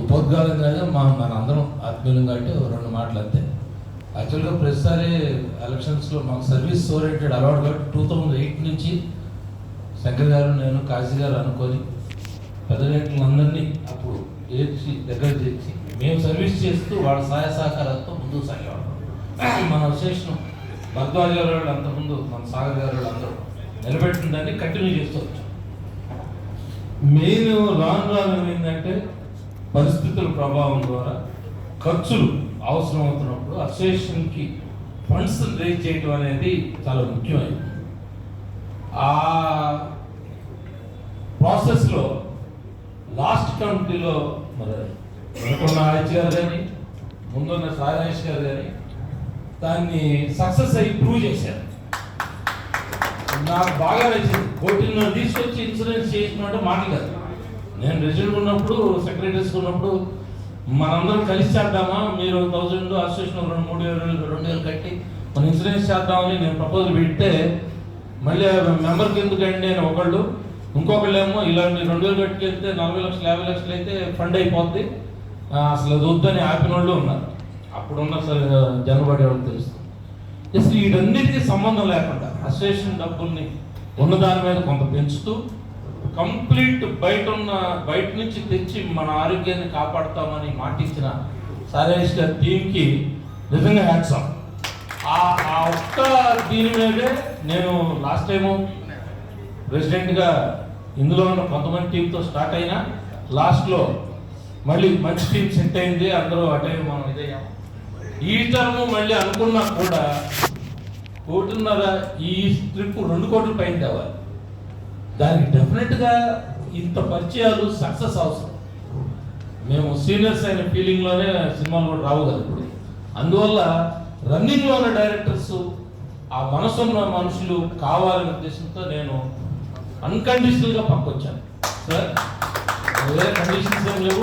ఉపోద్ఘాతం కాదు, మన అందరం ఆత్మీయులం కాబట్టి రెండు మాటలు అంతే. యాక్చువల్గా ప్రతిసారి ఎలక్షన్స్లో మాకు సర్వీస్ ఓరియంటెడ్ అలవాటు కాబట్టి 2008 నుంచి శంకర్ గారు, నేను, కాశీ గారు అనుకొని పెద్దలందరినీ అప్పుడు దగ్గర చేసి మేము సర్వీస్ చేస్తూ వాళ్ళ సహాయ సహకారాలతో ముందుకు సాగేవాళ్ళం. మన విశేషం భరద్వాజ్ గారు వాళ్ళు అంతకుముందు మన సాగర్ గారు వాళ్ళు అందరూ నిలబెట్టిన దాన్ని కంటిన్యూ చేస్తూ వచ్చాం. మెయిన్ రాను ఏంటంటే పరిస్థితుల ప్రభావం ద్వారా ఖర్చులు అవసరం అవుతున్నప్పుడు అసోసియేషన్కి ఫండ్స్ రేజ్ చేయడం అనేది చాలా ముఖ్యమైనది. ఆ ప్రాసెస్లో లాస్ట్ కమిటీలో మరి వెనుకొండ ఆదిత్య గారు కానీ ముందున్న సాగరేష్ గారు కానీ దాన్ని సక్సెస్ అయ్యి ప్రూవ్ చేశారు. నాకు బాగా నచ్చింది. కోటిని తీసుకొచ్చి ఇన్సూరెన్స్ చేసినట్టు మాట కాదు. నేను రిజల్ట్ ఉన్నప్పుడు సెక్రటరీస్ ఉన్నప్పుడు మనందరం కలిసి చేద్దామా, మీరు 1000 అసోసియేషన్ 2,000 కట్టి మన ఇన్సూరెన్స్ చేద్దామని నేను ప్రపోజల్ పెడితే మళ్ళీ మెంబర్కి ఎందుకండి అని ఒకళ్ళు, ఇంకొకళ్ళేమో ఇలా మీరు 2,000 కట్టుకెళ్తే 40 లక్షలు 50 లక్షలు అయితే ఫండ్ అయిపోద్ది, అసలు అది వద్దని ఆపిన వాళ్ళు ఉన్నారు. అప్పుడున్న జనబడి వాళ్ళకి తెలుస్తుంది. అసలు వీటన్నిటికీ సంబంధం లేకుండా అసోసియేషన్ డబ్బుల్ని ఉన్నదాని మీద కొంత పెంచుతూ కంప్లీట్ బయట నుంచి తెచ్చి మన ఆరోగ్యాన్ని కాపాడుతామని మాటించిన సారేష్ గారి టీంకి నిజంగా హ్యాట్స్ ఆఫ్. ఆ ఒక్క దీని మీదే నేను లాస్ట్ టైము ప్రెసిడెంట్గా ఇందులో ఉన్న కొంతమంది టీంతో స్టార్ట్ అయినా లాస్ట్లో మళ్ళీ మంచి టీం సెట్ అయింది, అందరూ అటే మనం ఇదయ్యాము. ఈ టర్మ్ మళ్ళీ అనుకున్నా కూడా 1.5 కోటి ఈ ట్రిప్ 2 కోట్ల పైన తేవాలి. దానికి డెఫినెట్గా ఇంత పరిచయాలు సక్సెస్ అవసరం. మేము సీనియర్స్ అయిన ఫీలింగ్లోనే సినిమాలు కూడా రావు కదా ఇప్పుడు. అందువల్ల రన్నింగ్లో ఉన్న డైరెక్టర్స్ ఆ మనసున్న మనుషులు కావాలనే ఉద్దేశంతో నేను అన్కండిషనల్గా పక్కొచ్చాను. సార్ వేరే కండిషన్స్ ఏం లేవు.